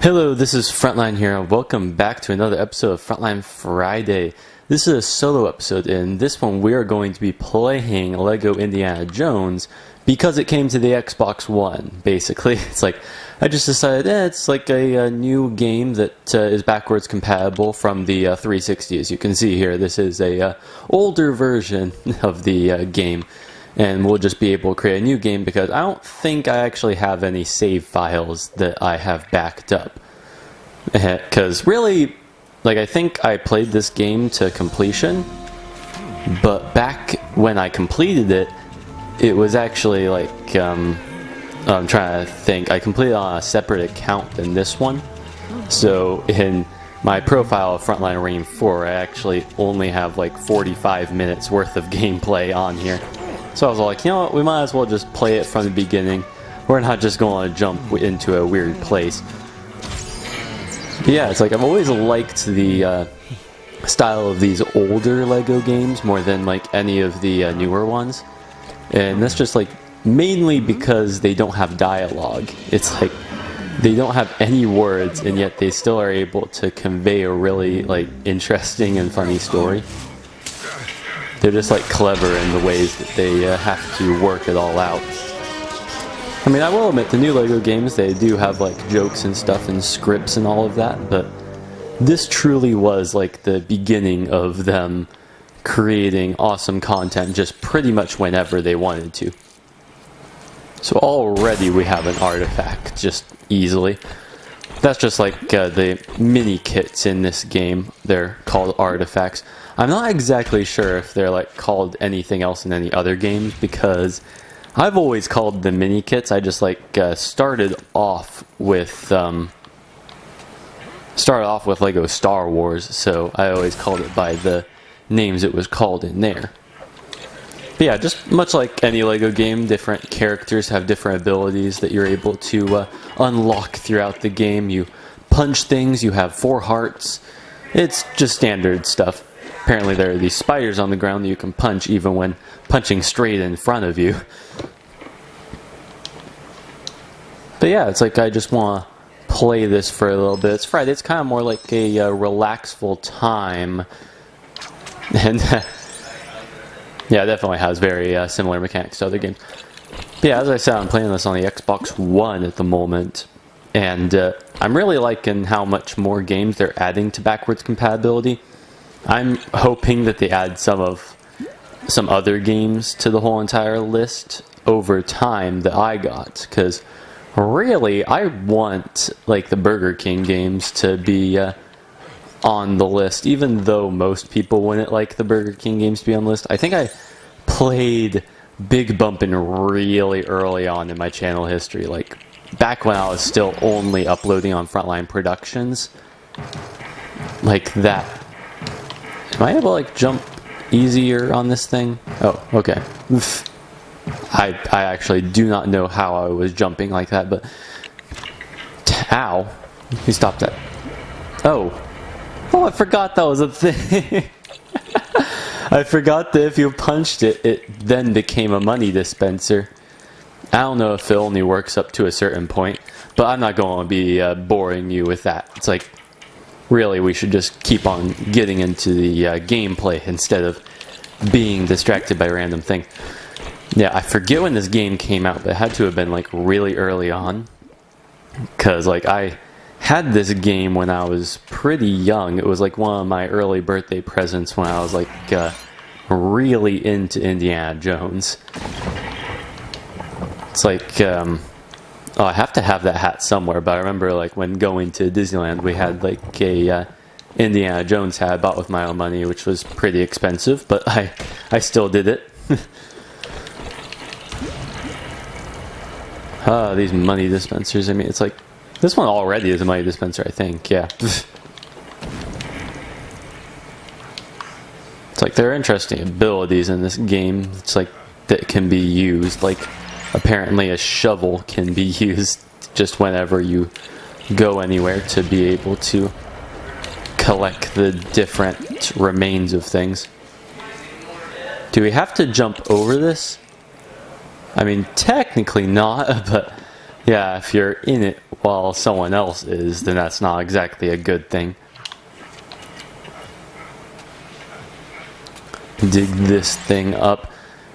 Hello, this is Frontline here, and welcome back to another episode of Frontline Friday. This is a solo episode, and this one we are going to be playing Lego Indiana Jones because it came to the Xbox One, basically. It's like, I just decided, it's like a new game that is backwards compatible from the 360, as you can see here. This is a older version of the game. And we'll just be able to create a new game because I don't think I actually have any save files that I have backed up. Because really, like, I think I played this game to completion, but back when I completed it, it was actually like, I'm trying to think, I completed on a separate account than this one. So in my profile of Frontline Reign 4, I actually only have like 45 minutes worth of gameplay on here. So I was like, you know what, we might as well just play it from the beginning. We're not just going to jump into a weird place. But yeah, it's like I've always liked the style of these older Lego games more than like any of the newer ones. And that's just like mainly because they don't have dialogue. It's like they don't have any words, and yet they still are able to convey a really like interesting and funny story. They're just like clever in the ways that they have to work it all out. I mean, I will admit, the new Lego games, they do have like jokes and stuff and scripts and all of that, but this truly was like the beginning of them creating awesome content just pretty much whenever they wanted to. So already we have an artifact just easily. That's just like the mini kits in this game. They're called artifacts. I'm not exactly sure if they're like called anything else in any other games, because I've always called them mini kits. I just like started off with Lego Star Wars, so I always called it by the names it was called in there. But yeah, just much like any Lego game, different characters have different abilities that you're able to unlock throughout the game. You punch things, you have 4 hearts. It's just standard stuff. Apparently there are these spiders on the ground that you can punch even when punching straight in front of you. But yeah, it's like I just want to play this for a little bit. It's Friday. It's kind of more like a relaxful time. And yeah, it definitely has very similar mechanics to other games. But yeah, as I said, I'm playing this on the Xbox One at the moment. And I'm really liking how much more games they're adding to backwards compatibility. I'm hoping that they add some other games to the whole entire list over time that I got, because really I want like the Burger King games to be on the list, even though most people wouldn't like the Burger King games to be on the list. I think I played Big Bumpin' really early on in my channel history, like back when I was still only uploading on Frontline Productions, like that. Am I able to like jump easier on this thing? Oh, okay. I actually do not know how I was jumping like that, but ow! You stopped that. Oh, I forgot that was a thing. I forgot that if you punched it, it then became a money dispenser. I don't know if it only works up to a certain point, but I'm not going to be boring you with that. It's like, really, we should just keep on getting into the gameplay instead of being distracted by random things. Yeah, I forget when this game came out, but it had to have been like really early on. Because like I had this game when I was pretty young. It was like one of my early birthday presents when I was like really into Indiana Jones. It's like, oh, I have to have that hat somewhere, but I remember like when going to Disneyland, we had like a Indiana Jones hat I bought with my own money, which was pretty expensive, but I still did it. These money dispensers, I mean, it's like, this one already is a money dispenser, I think, yeah. It's like, there are interesting abilities in this game. It's like, that can be used, like, apparently a shovel can be used just whenever you go anywhere to be able to collect the different remains of things. Do we have to jump over this? I mean, technically not, but Yeah, if you're in it while someone else is, then that's not exactly a good thing. Dig this thing up.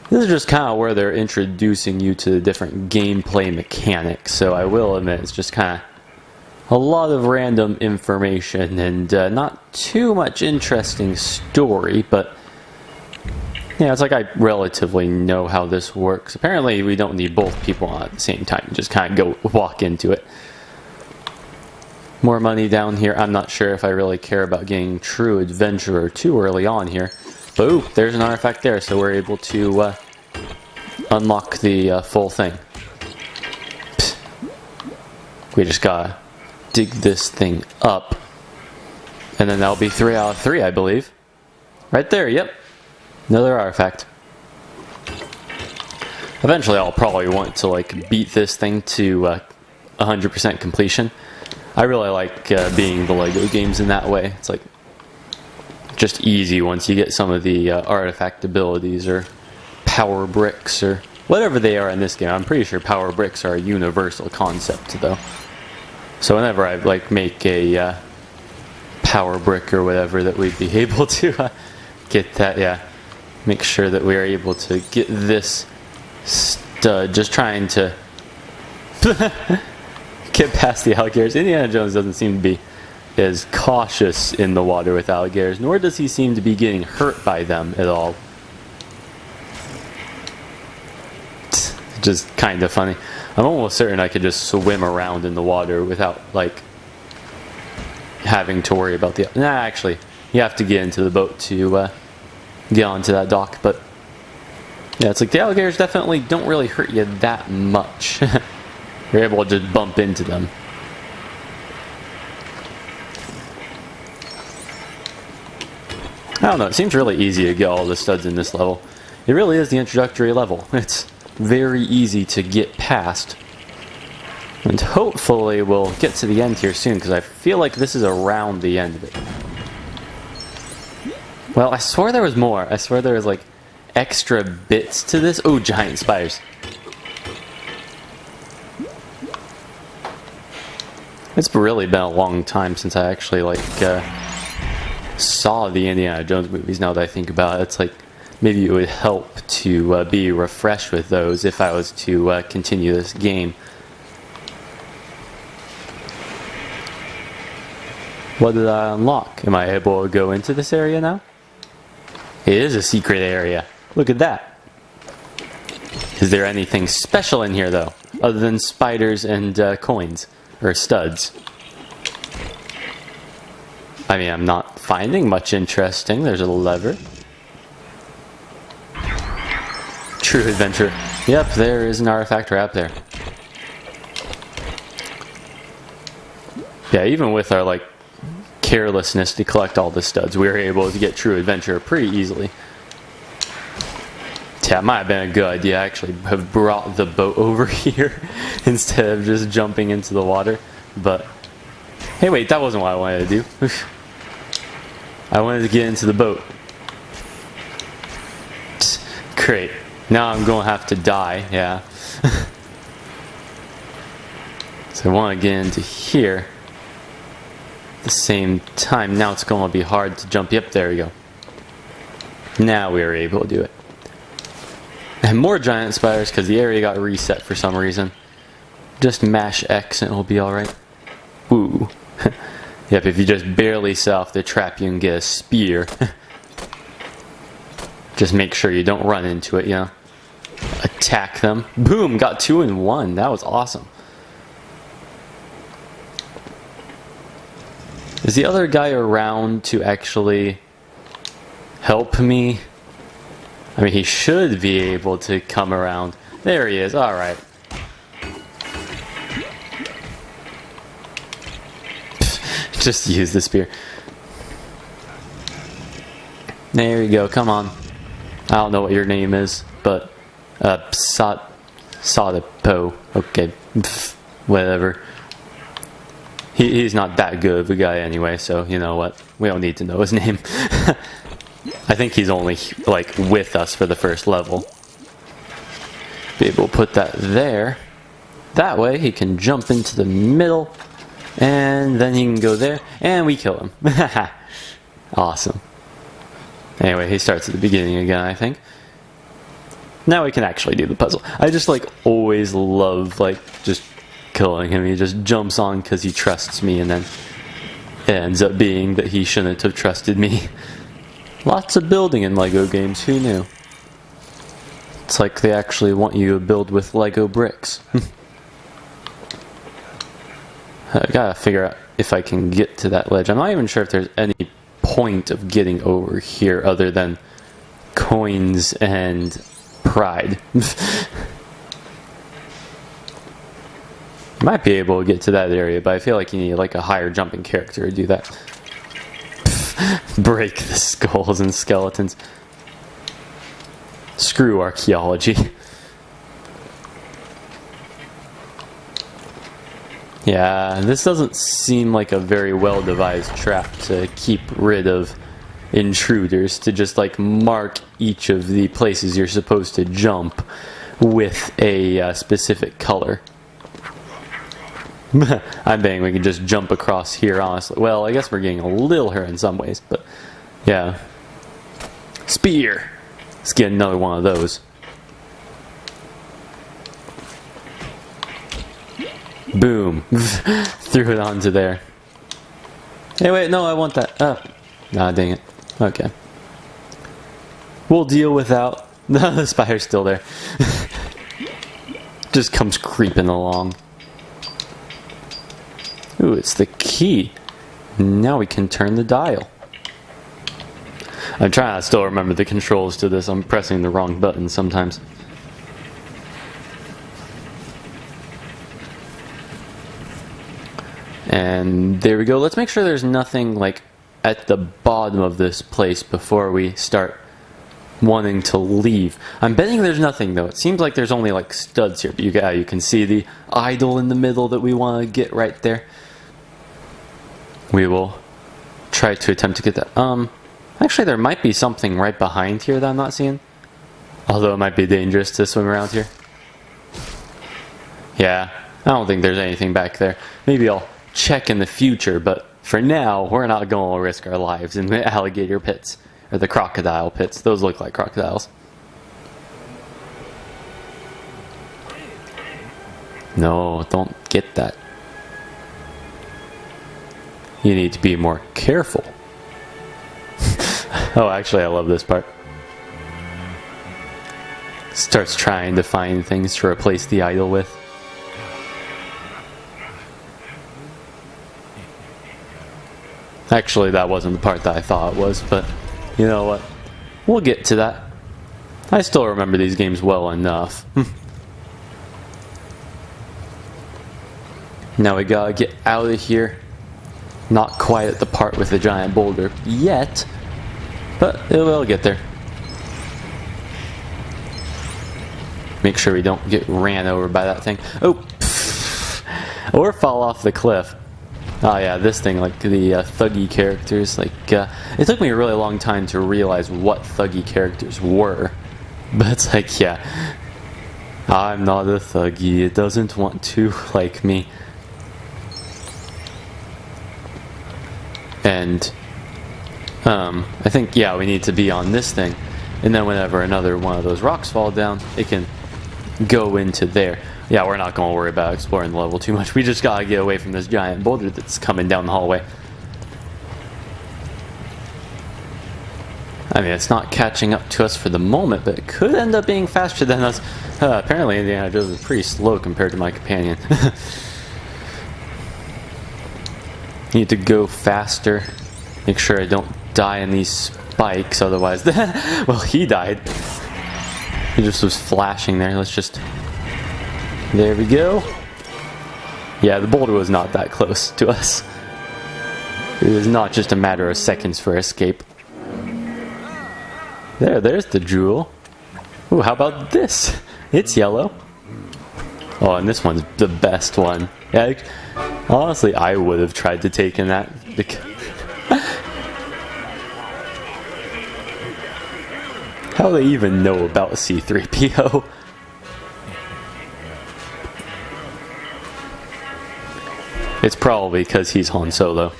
This is just kind of where they're introducing you to the different gameplay mechanics, so I will admit it's just kind of a lot of random information and not too much interesting story, but yeah, it's like I relatively know how this works. Apparently we don't need both people on at the same time, you just kind of go walk into it. More money down here. I'm not sure if I really care about getting True Adventurer too early on here. But ooh, there's an artifact there, so we're able to unlock the full thing. Psst. We just gotta dig this thing up. And then that'll be 3 out of 3, I believe. Right there, yep. Another artifact. Eventually I'll probably want to like beat this thing to 100% completion. I really like being the LEGO games in that way. It's like just easy once you get some of the artifact abilities or power bricks or whatever they are in this game. I'm pretty sure power bricks are a universal concept though. So whenever I like make a power brick or whatever, that we'd be able to get that, yeah, make sure that we are able to get this stud. Just trying to get past the alligators. Indiana Jones doesn't seem to be as cautious in the water with alligators, nor does he seem to be getting hurt by them at all. Just kind of funny. I'm almost certain I could just swim around in the water without like having to worry about the... Nah, actually, you have to get into the boat to get onto that dock, but yeah, it's like the alligators definitely don't really hurt you that much. You're able to just bump into them. I don't know, it seems really easy to get all the studs in this level. It really is the introductory level. It's very easy to get past. And hopefully we'll get to the end here soon, because I feel like this is around the end of it. Well, I swear there was more. I swear there was like extra bits to this. Oh, giant spiders. It's really been a long time since I actually like saw the Indiana Jones movies. Now that I think about it, it's like maybe it would help to be refreshed with those if I was to continue this game. What did I unlock? Am I able to go into this area now? It is a secret area. Look at that. Is there anything special in here though, other than spiders and coins or studs? I mean, I'm not finding much interesting. There's a lever. True Adventure. Yep, there is an artifact right up there. Yeah, even with our like carelessness to collect all the studs, we were able to get True Adventure pretty easily. Yeah, it might have been a good idea. I actually have brought the boat over here instead of just jumping into the water. But hey, wait, that wasn't what I wanted to do. I wanted to get into the boat. Great. Now I'm going to have to die, yeah. So I want to get into here. At the same time, now it's going to be hard to jump. Yep, there we go. Now we were able to do it. And more giant spiders because the area got reset for some reason. Just mash X and it'll be alright. Woo. Yep, if you just barely set off the trap, you can get a spear. Just make sure you don't run into it, you know. Attack them. Boom! Got 2 in 1. That was awesome. Is the other guy around to actually help me? I mean, he should be able to come around. There he is. Alright. Just use the spear. There you go. Come on. I don't know what your name is, but Sadapo. Okay, pfft, whatever. He's not that good of a guy anyway, so you know what? We don't need to know his name. I think he's only like with us for the first level. Be able to put that there. that way, he can jump into the middle, and then he can go there, and we kill him. Awesome. Anyway, he starts at the beginning again, I think. Now we can actually do the puzzle. I just like always love like just killing him. He just jumps on because he trusts me, and then it ends up being that he shouldn't have trusted me. Lots of building in LEGO games, who knew? It's like they actually want you to build with LEGO bricks. I gotta figure out if I can get to that ledge. I'm not even sure if there's any point of getting over here other than coins and pride. Might be able to get to that area, but I feel like you need like a higher jumping character to do that. Break the skulls and skeletons. Screw archaeology. Yeah, this doesn't seem like a very well devised trap to keep rid of intruders, to just like mark each of the places you're supposed to jump with a specific color. I'm betting we can just jump across here, honestly. Well, I guess we're getting a little hurt in some ways, but yeah. Spear! Let's get another one of those. Boom. Threw it onto there. Hey, wait, no, I want that. Oh. Nah, dang it. Okay. We'll deal without. No, the spider's still there. Just comes creeping along. Ooh, it's the key. Now we can turn the dial. I'm trying to still remember the controls to this. I'm pressing the wrong button sometimes. And there we go. Let's make sure there's nothing like at the bottom of this place before we start wanting to leave. I'm betting there's nothing though. It seems like there's only like studs here. But you can see the idol in the middle that we want to get right there. We will try to attempt to get that. Actually there might be something right behind here that I'm not seeing. Although it might be dangerous to swim around here. Yeah, I don't think there's anything back there. Maybe I'll check in the future, but for now, we're not going to risk our lives in the alligator pits. Or the crocodile pits. Those look like crocodiles. No, don't get that. You need to be more careful. Oh, actually, I love this part. Starts trying to find things to replace the idol with. Actually, that wasn't the part that I thought it was, but you know what? We'll get to that. I still remember these games well enough. Now we gotta get out of here. Not quite at the part with the giant boulder yet, but it will get there. Make sure we don't get ran over by that thing. Oh! Or fall off the cliff. Oh yeah, this thing, like the thuggy characters, like, it took me a really long time to realize what thuggy characters were. But it's like, yeah, I'm not a thuggy, it doesn't want to like me. And, I think, yeah, we need to be on this thing. And then whenever another one of those rocks fall down, it can go into there. Yeah, we're not going to worry about exploring the level too much. We just got to get away from this giant boulder that's coming down the hallway. I mean, it's not catching up to us for the moment, but it could end up being faster than us. Apparently, Indiana Jones is pretty slow compared to my companion. Need to go faster. Make sure I don't die in these spikes, otherwise... Well, he died. He just was flashing there. Let's just... There we go. Yeah, the boulder was not that close to us. It was not just a matter of seconds for escape. There's the jewel. Ooh, how about this? It's yellow. Oh, and this one's the best one. Yeah, honestly, I would have tried to take in that. How do they even know about C-3PO? It's probably because he's Han Solo.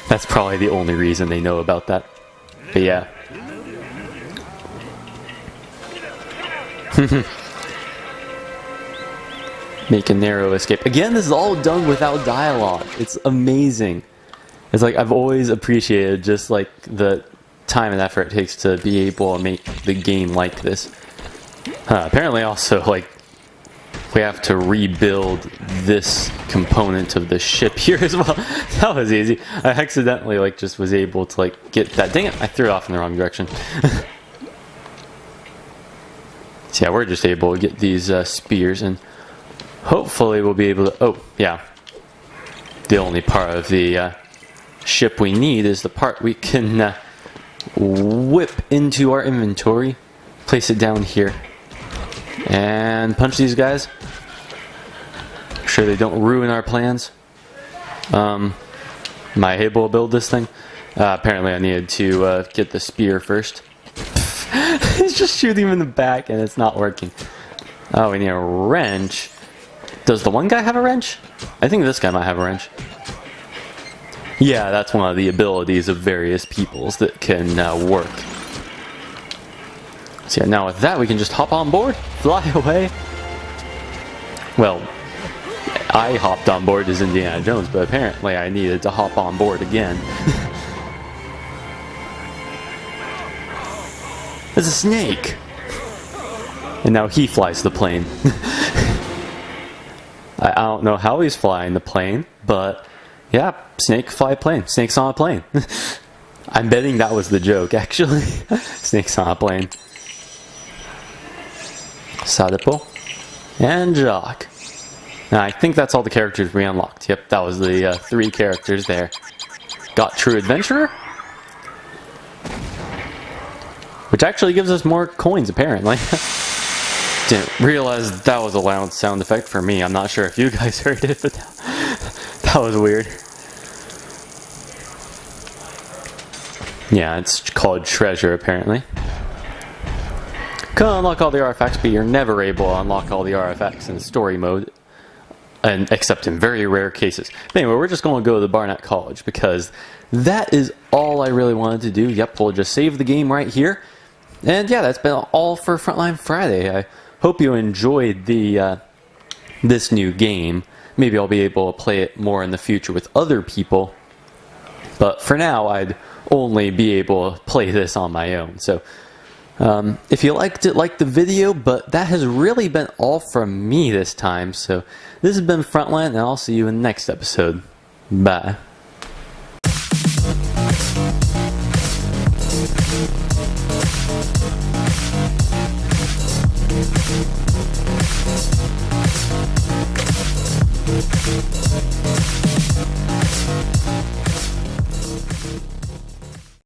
That's probably the only reason they know about that. But yeah. Make a narrow escape. Again, this is all done without dialogue. It's amazing. It's like I've always appreciated just like the time and effort it takes to be able to make the game like this. Apparently also like we have to rebuild this component of the ship here as well. That was easy. I accidentally like just was able to like get that. Dang it, I threw it off in the wrong direction. So yeah, we're just able to get these spears, and hopefully we'll be able to... Oh, yeah. The only part of the ship we need is the part we can whip into our inventory, place it down here, and punch these guys. Make sure they don't ruin our plans. Am I able to build this thing? Apparently I needed to get the spear first. He's just shooting him in the back and it's not working. Oh, we need a wrench. Does the one guy have a wrench? I think this guy might have a wrench. Yeah, that's one of the abilities of various peoples that can work. So yeah, now with that we can just hop on board, fly away. Well, I hopped on board as Indiana Jones, but apparently I needed to hop on board again. There's a snake! And now he flies the plane. I don't know how he's flying the plane, but yeah, snake fly plane. Snake's on a plane. I'm betting that was the joke, actually. Snake's on a plane. Sadipo. And Jacques. Now, I think that's all the characters we unlocked. Yep, that was the 3 characters there. Got True Adventurer. Which actually gives us more coins, apparently. Didn't realize that was a loud sound effect for me. I'm not sure if you guys heard it, but that was weird. Yeah, it's called Treasure, apparently. Can unlock all the artifacts, but you're never able to unlock all the artifacts in story mode, and except in very rare cases. But anyway, we're just going to go to the Barnett College, because that is all I really wanted to do. Yep, we'll just save the game right here. And yeah, that's been all for Frontline Friday. I hope you enjoyed the this new game. Maybe I'll be able to play it more in the future with other people. But for now, I'd only be able to play this on my own. So if you liked it, like the video. But that has really been all from me this time. So this has been Frontline, and I'll see you in the next episode. Bye.